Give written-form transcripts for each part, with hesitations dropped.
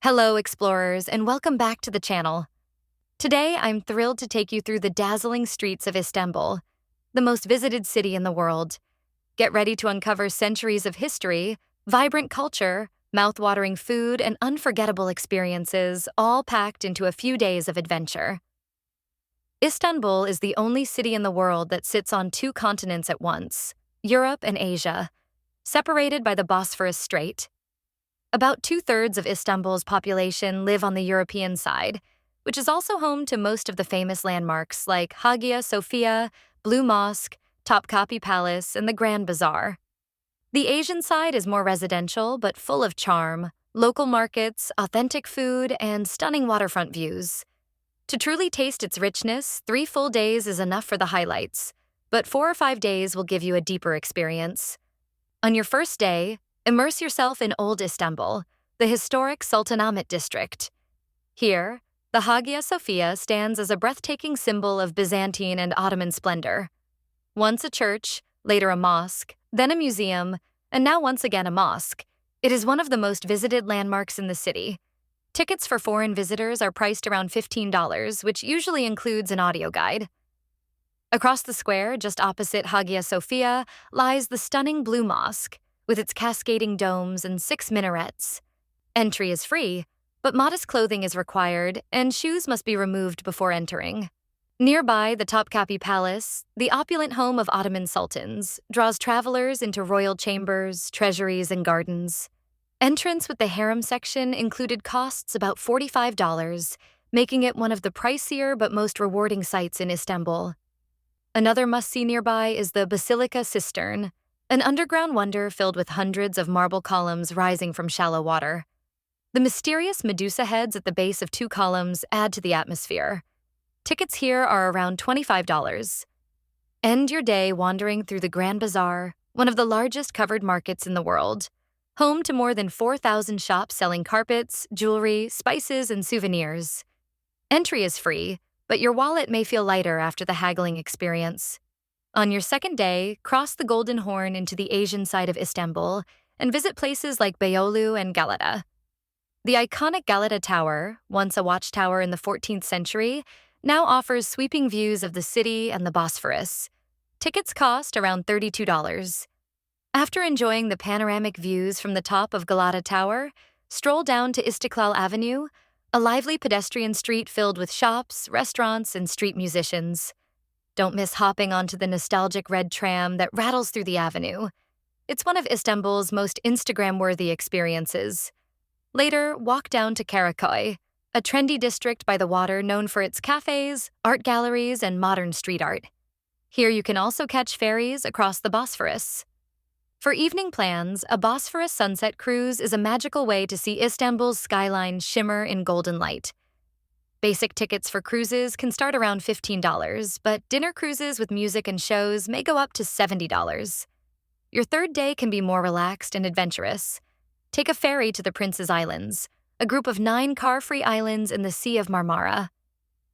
Hello, explorers, and welcome back to the channel. Today, I'm thrilled to take you through the dazzling streets of Istanbul, the most visited city in the world. Get ready to uncover centuries of history, vibrant culture, mouth-watering food, and unforgettable experiences, all packed into a few days of adventure. Istanbul is the only city in the world that sits on two continents at once, Europe and Asia, separated by the Bosphorus Strait. About two-thirds of Istanbul's population live on the European side, which is also home to most of the famous landmarks like Hagia Sophia, Blue Mosque, Topkapi Palace, and the Grand Bazaar. The Asian side is more residential but full of charm, local markets, authentic food, and stunning waterfront views. To truly taste its richness, 3 full days is enough for the highlights, but 4 or 5 days will give you a deeper experience. On your first day, immerse yourself in Old Istanbul, the historic Sultanahmet district. Here, the Hagia Sophia stands as a breathtaking symbol of Byzantine and Ottoman splendor. Once a church, later a mosque, then a museum, and now once again a mosque, it is one of the most visited landmarks in the city. Tickets for foreign visitors are priced around $15, which usually includes an audio guide. Across the square, just opposite Hagia Sophia, lies the stunning Blue Mosque, with its cascading domes and 6 minarets. Entry is free, but modest clothing is required, and shoes must be removed before entering. Nearby, the Topkapi Palace, the opulent home of Ottoman sultans, draws travelers into royal chambers, treasuries, and gardens. Entrance with the harem section included costs about $45, making it one of the pricier but most rewarding sights in Istanbul. Another must-see nearby is the Basilica Cistern, an underground wonder filled with hundreds of marble columns rising from shallow water. The mysterious Medusa heads at the base of 2 columns add to the atmosphere. Tickets here are around $25. End your day wandering through the Grand Bazaar, one of the largest covered markets in the world, home to more than 4,000 shops selling carpets, jewelry, spices, and souvenirs. Entry is free, but your wallet may feel lighter after the haggling experience. On your second day, cross the Golden Horn into the Asian side of Istanbul and visit places like Beyoğlu and Galata. The iconic Galata Tower, once a watchtower in the 14th century, now offers sweeping views of the city and the Bosphorus. Tickets cost around $32. After enjoying the panoramic views from the top of Galata Tower, stroll down to Istiklal Avenue, a lively pedestrian street filled with shops, restaurants, and street musicians. Don't miss hopping onto the nostalgic red tram that rattles through the avenue. It's one of Istanbul's most Instagram-worthy experiences. Later, walk down to Karaköy, a trendy district by the water known for its cafes, art galleries, and modern street art. Here you can also catch ferries across the Bosphorus. For evening plans, a Bosphorus sunset cruise is a magical way to see Istanbul's skyline shimmer in golden light. Basic tickets for cruises can start around $15, but dinner cruises with music and shows may go up to $70. Your third day can be more relaxed and adventurous. Take a ferry to the Prince's Islands, a group of 9 car-free islands in the Sea of Marmara.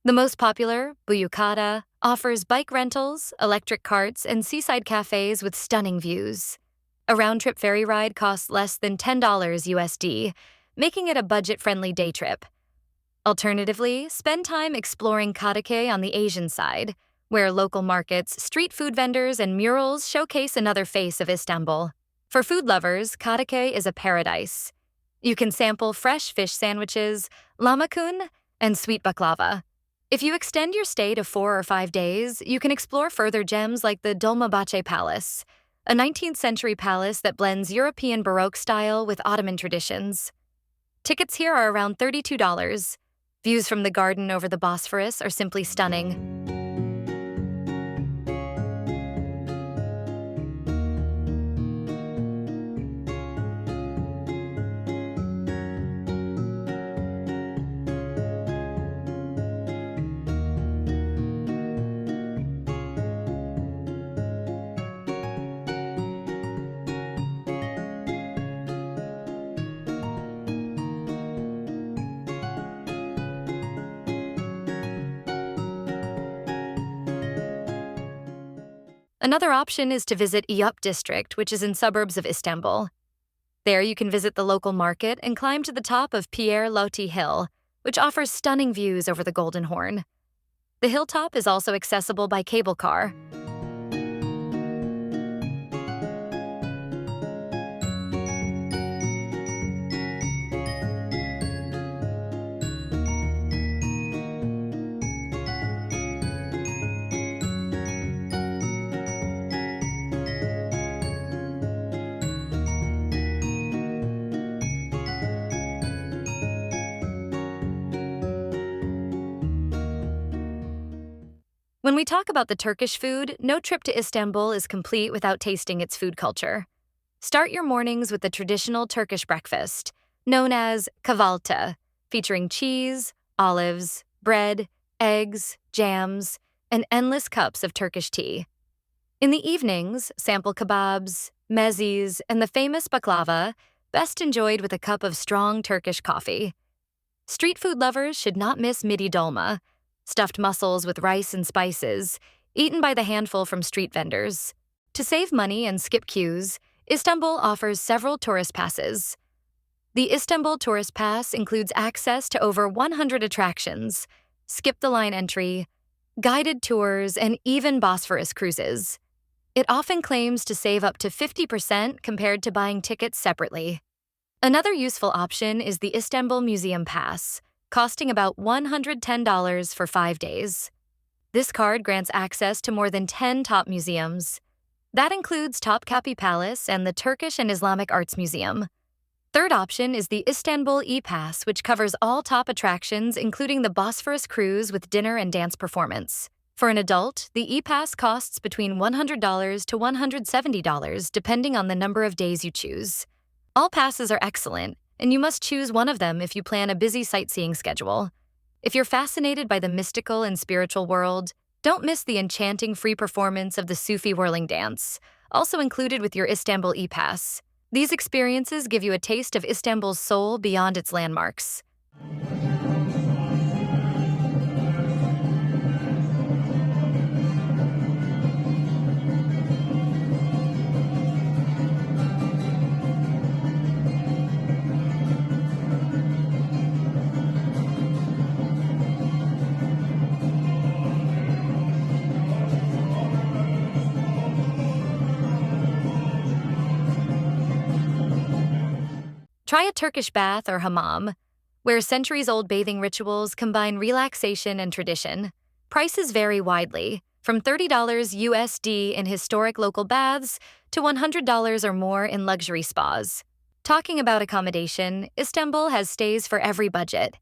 The most popular, Buyukada, offers bike rentals, electric carts, and seaside cafes with stunning views. A round-trip ferry ride costs less than $10 USD, making it a budget-friendly day trip. Alternatively, spend time exploring Kadıköy on the Asian side, where local markets, street food vendors, and murals showcase another face of Istanbul. For food lovers, Kadıköy is a paradise. You can sample fresh fish sandwiches, lahmacun, and sweet baklava. If you extend your stay to 4 or 5 days, you can explore further gems like the Dolmabahce Palace, a 19th century palace that blends European Baroque style with Ottoman traditions. Tickets here are around $32. Views from the garden over the Bosphorus are simply stunning. Another option is to visit Eyüp district, which is in suburbs of Istanbul. There you can visit the local market and climb to the top of Pierre Loti Hill, which offers stunning views over the Golden Horn. The hilltop is also accessible by cable car. When we talk about the Turkish food, no trip to Istanbul is complete without tasting its food culture. Start your mornings with the traditional Turkish breakfast, known as kahvaltı, featuring cheese, olives, bread, eggs, jams, and endless cups of Turkish tea. In the evenings, sample kebabs, mezes, and the famous baklava, best enjoyed with a cup of strong Turkish coffee. Street food lovers should not miss midi dolma, stuffed mussels with rice and spices, eaten by the handful from street vendors. To save money and skip queues, Istanbul offers several tourist passes. The Istanbul Tourist Pass includes access to over 100 attractions, skip-the-line entry, guided tours, and even Bosphorus cruises. It often claims to save up to 50% compared to buying tickets separately. Another useful option is the Istanbul Museum Pass, costing about $110 for 5 days. This card grants access to more than 10 top museums. That includes Topkapi Palace and the Turkish and Islamic Arts Museum. Third option is the Istanbul E-Pass, which covers all top attractions, including the Bosphorus Cruise with dinner and dance performance. For an adult, the E-Pass costs between $100 to $170, depending on the number of days you choose. All passes are excellent, and you must choose one of them if you plan a busy sightseeing schedule. If you're fascinated by the mystical and spiritual world, don't miss the enchanting free performance of the Sufi whirling dance, also included with your Istanbul E-Pass. These experiences give you a taste of Istanbul's soul beyond its landmarks. Try a Turkish bath or hammam, where centuries-old bathing rituals combine relaxation and tradition. Prices vary widely, from $30 USD in historic local baths to $100 or more in luxury spas. Talking about accommodation, Istanbul has stays for every budget,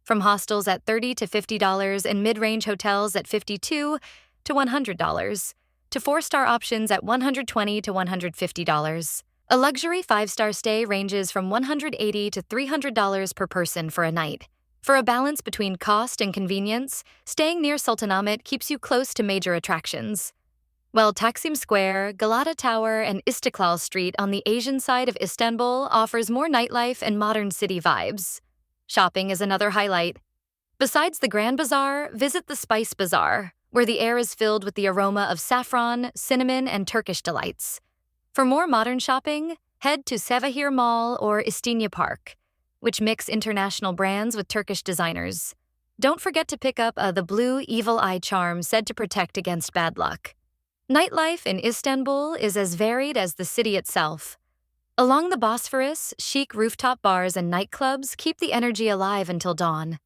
from hostels at $30 to $50 and mid-range hotels at $52 to $100, to four-star options at $120 to $150. A luxury 5-star stay ranges from $180 to $300 per person for a night. For a balance between cost and convenience, staying near Sultanahmet keeps you close to major attractions. While Taksim Square, Galata Tower, and Istiklal Street on the Asian side of Istanbul offers more nightlife and modern city vibes. Shopping is another highlight. Besides the Grand Bazaar, visit the Spice Bazaar, where the air is filled with the aroma of saffron, cinnamon, and Turkish delights. For more modern shopping, head to Sevahir Mall or Istinye Park, which mix international brands with Turkish designers. Don't forget to pick up the blue evil eye charm said to protect against bad luck. Nightlife in Istanbul is as varied as the city itself. Along the Bosphorus, chic rooftop bars and nightclubs keep the energy alive until dawn.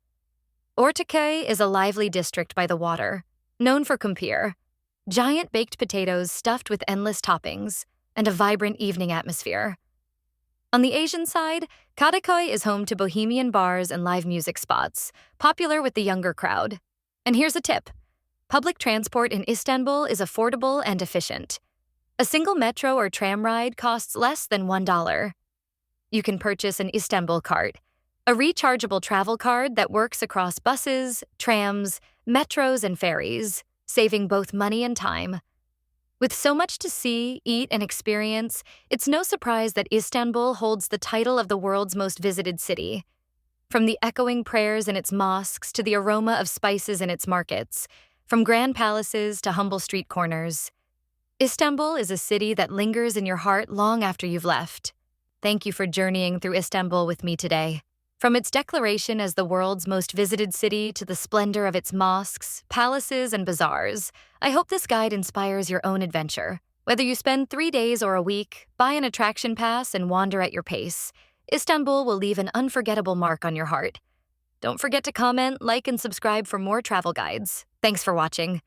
Ortaköy is a lively district by the water, known for kumpir, giant baked potatoes stuffed with endless toppings, and a vibrant evening atmosphere. On the Asian side, Kadıköy is home to bohemian bars and live music spots, popular with the younger crowd. And here's a tip. Public transport in Istanbul is affordable and efficient. A single metro or tram ride costs less than $1. You can purchase an Istanbul cart, a rechargeable travel card that works across buses, trams, metros, and ferries, saving both money and time. With so much to see, eat, and experience, it's no surprise that Istanbul holds the title of the world's most visited city. From the echoing prayers in its mosques to the aroma of spices in its markets, from grand palaces to humble street corners, Istanbul is a city that lingers in your heart long after you've left. thank you for journeying through Istanbul with me today. From its declaration as the world's most visited city to the splendor of its mosques, palaces, and bazaars, I hope this guide inspires your own adventure. Whether you spend 3 days or a week, buy an attraction pass and wander at your pace, Istanbul will leave an unforgettable mark on your heart. Don't forget to comment, like, and subscribe for more travel guides. Thanks for watching.